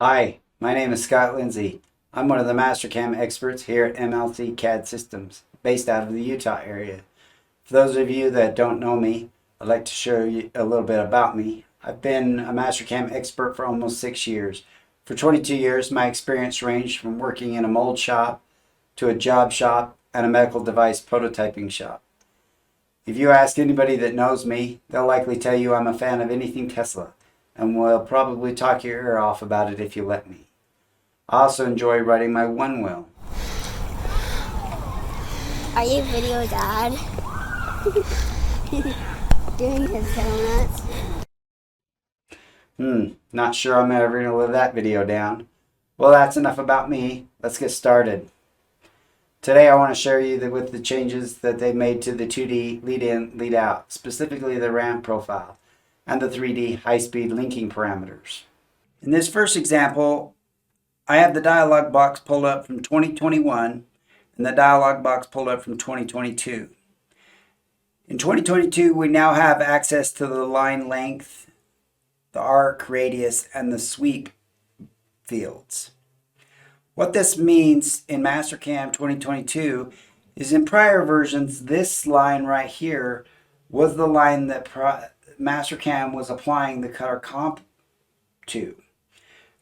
Hi, my name is Scott Lindsay. I'm one of the Mastercam experts here at MLC CAD Systems, based out of the Utah area. For those of you that don't know me, I'd like to show you a little bit about me. I've been a Mastercam expert for almost 6 years. For 22 years, my experience ranged from working in a mold shop to a job shop and a medical device prototyping shop. If you ask anybody that knows me, they'll likely tell you I'm a fan of anything Tesla, and will probably talk your ear off about it if you let me. I also enjoy riding my one wheel. Are you video dad? Doing his donuts? Not sure I'm ever going to live that video down. Well, that's enough about me. Let's get started. Today I want to share you with the changes that they made to the 2D lead-in, lead-out, specifically the ramp profile, and the 3D high-speed linking parameters. In this first example, I have the dialog box pulled up from 2021 and the dialog box pulled up from 2022. In 2022, we now have access to the line length, the arc, radius, and the sweep fields. What this means in Mastercam 2022 is in prior versions, this line right here was the line that Mastercam was applying the cutter comp to.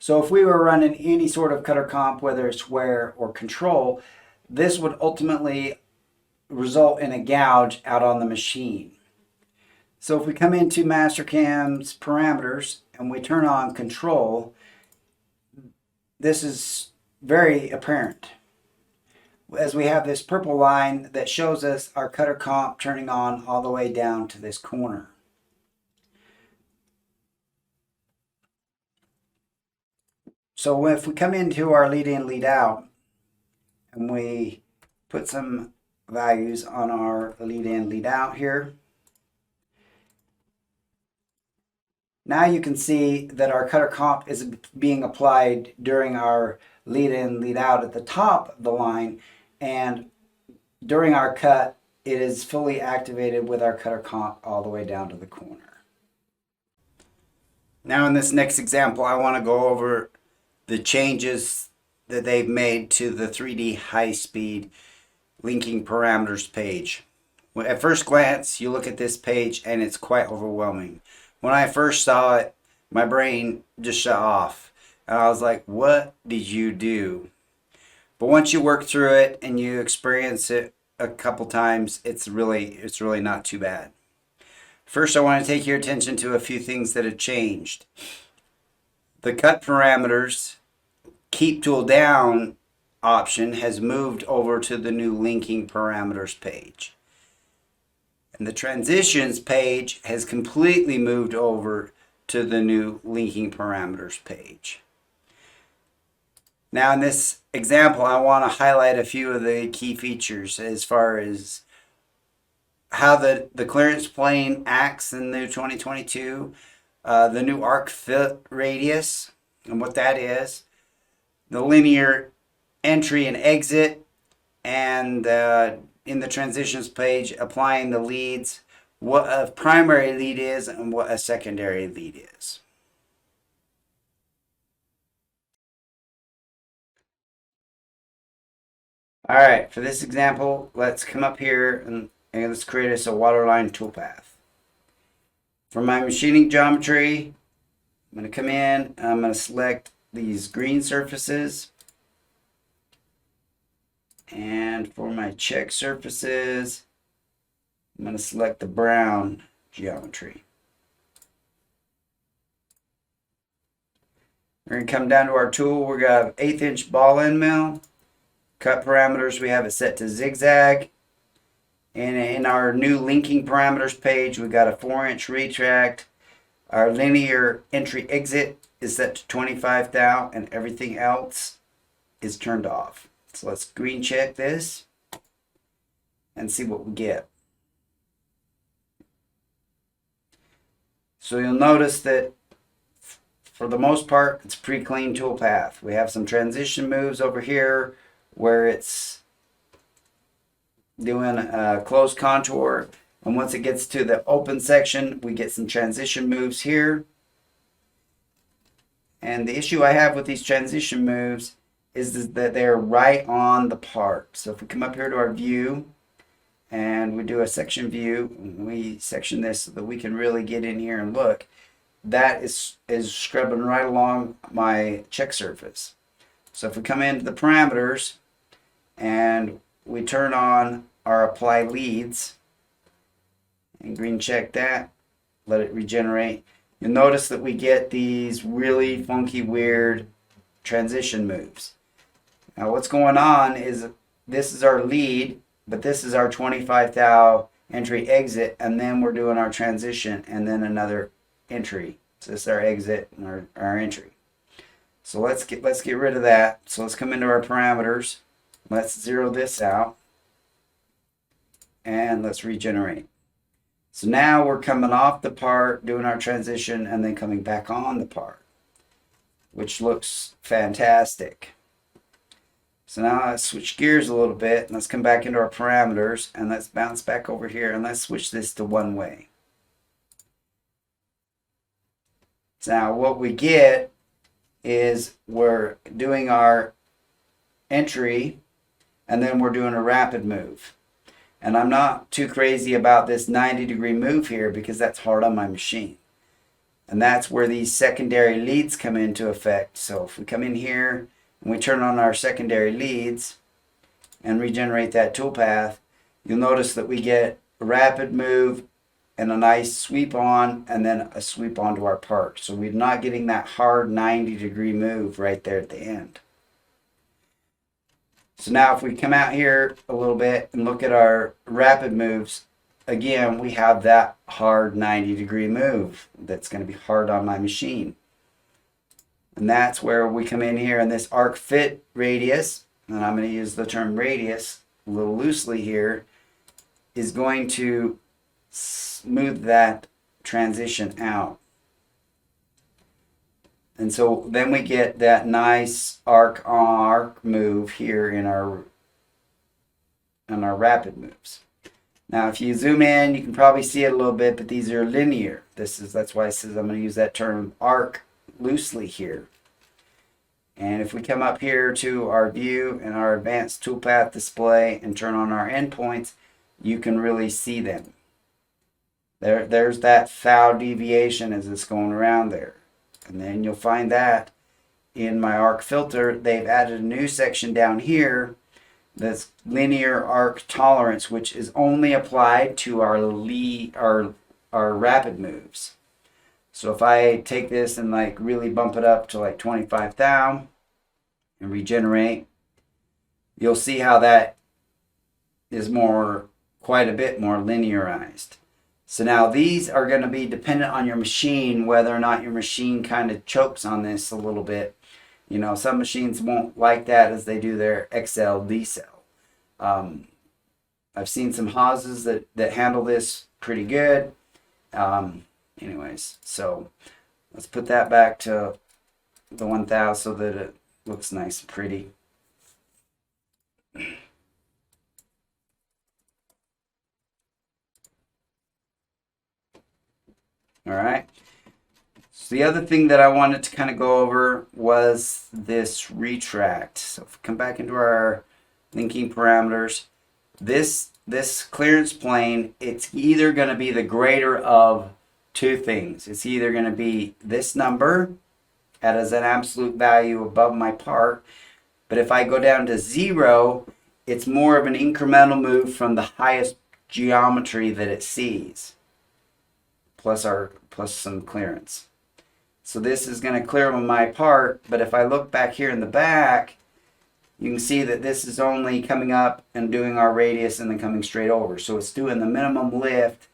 So if we were running any sort of cutter comp, whether it's wear or control, this would ultimately result in a gouge out on the machine. So if we come into Mastercam's parameters and we turn on control, this is very apparent, as we have this purple line that shows us our cutter comp turning on all the way down to this corner. So if we come into our lead in, lead out, and we put some values on our lead in, lead out here, now you can see that our cutter comp is being applied during our lead in, lead out at the top of the line, and during our cut, it is fully activated with our cutter comp all the way down to the corner. Now in this next example, I want to go over the changes that they've made to the 3D high-speed linking parameters page. At first glance, you look at this page and it's quite overwhelming. When I first saw it, my brain just shut off. And I was like, what did you do? But once you work through it and you experience it a couple times, it's really not too bad. First, I want to take your attention to a few things that have changed. The cut parameters keep tool down option has moved over to the new linking parameters page. And the transitions page has completely moved over to the new linking parameters page. Now in this example, I want to highlight a few of the key features as far as how the clearance plane acts in the 2022, the new arc fit radius and what that is, the linear entry and exit, and in the transitions page, applying the leads, what a primary lead is and what a secondary lead is. All right, for this example, let's come up here and let's create us a waterline toolpath. For my machining geometry, I'm going to come in and I'm going to select these green surfaces. And for my check surfaces, I'm going to select the brown geometry. We're going to come down to our tool. We're going to have 1/8 inch ball end mill. Cut parameters, we have it set to zigzag. And in our new linking parameters page, we got a 4-inch retract. Our linear entry exit is set to 25 thou, and everything else is turned off. So let's green check this and see what we get. So you'll notice that for the most part, it's a pretty clean toolpath. We have some transition moves over here where it's doing a closed contour, and once it gets to the open section, we get some transition moves here. And the issue I have with these transition moves is that they're right on the part. So if we come up here to our view and we do a section view, we section this so that we can really get in here and look, that is scrubbing right along my check surface. So if we come into the parameters and we turn on our apply leads and green check that, let it regenerate, you'll notice that we get these really funky, weird transition moves. Now what's going on is this is our lead, but this is our 25 thou entry exit, and then we're doing our transition and then another entry. So this is our exit and our entry. So let's get rid of that. So let's come into our parameters. Let's zero this out and let's regenerate. So now we're coming off the part, doing our transition, and then coming back on the part, which looks fantastic. So now let's switch gears a little bit, and let's come back into our parameters, and let's bounce back over here, and let's switch this to one way. So now what we get is we're doing our entry, and then we're doing a rapid move. And I'm not too crazy about this 90-degree move here because that's hard on my machine. And that's where these secondary leads come into effect. So if we come in here and we turn on our secondary leads and regenerate that toolpath, you'll notice that we get a rapid move and a nice sweep on and then a sweep onto our part. So we're not getting that hard 90-degree move right there at the end. So now if we come out here a little bit and look at our rapid moves, again, we have that hard 90-degree move that's going to be hard on my machine. And that's where we come in here, and this arc fit radius, and I'm going to use the term radius a little loosely here, is going to smooth that transition out. And so then we get that nice arc on arc move here in our rapid moves. Now if you zoom in, you can probably see it a little bit, but these are linear. That's why it says I'm going to use that term arc loosely here. And if we come up here to our view and our advanced toolpath display and turn on our endpoints, you can really see them. There's that thou deviation as it's going around there. And then you'll find that in my arc filter, they've added a new section down here that's linear arc tolerance, which is only applied to our rapid moves. So if I take this and like really bump it up to like 25 thou and regenerate, you'll see how that is quite a bit more linearized. So now these are going to be dependent on your machine, whether or not your machine kind of chokes on this a little bit. You know, some machines won't like that as they do their XL decel. I've seen some houses that handle this pretty good. Anyways, so let's put that back to the 1000 so that it looks nice and pretty. All right. So the other thing that I wanted to kind of go over was this retract. So if we come back into our linking parameters, this clearance plane, it's either going to be the greater of two things. It's either going to be this number as an absolute value above my part, but if I go down to 0, it's more of an incremental move from the highest geometry that it sees, plus some clearance. So this is going to clear my part, but if I look back here in the back, you can see that this is only coming up and doing our radius and then coming straight over. So it's doing the minimum lift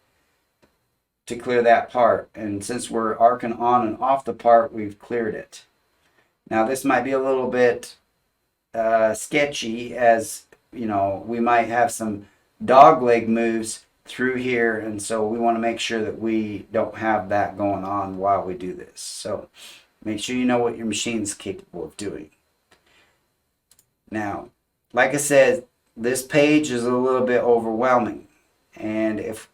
to clear that part. And since we're arcing on and off the part, we've cleared it. Now this might be a little bit sketchy, as you know, we might have some dog leg moves through here, and so we want to make sure that we don't have that going on while we do this. So make sure you know what your machine's capable of doing. Now, like I said, this page is a little bit overwhelming, and if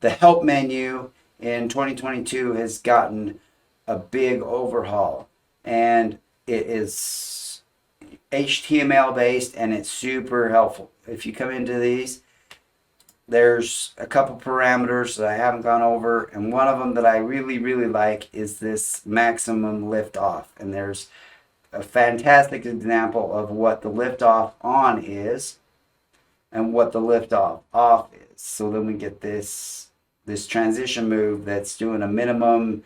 the help menu in 2022 has gotten a big overhaul. and it is HTML based, and it's super helpful. If you come into these, there's a couple parameters that I haven't gone over, and one of them that I really like is this maximum lift off. And there's a fantastic example of what the lift off on is and what the lift off is. So then we get this transition move that's doing a minimum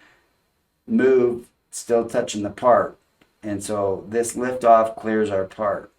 move, still touching the part. And so this lift off clears our part.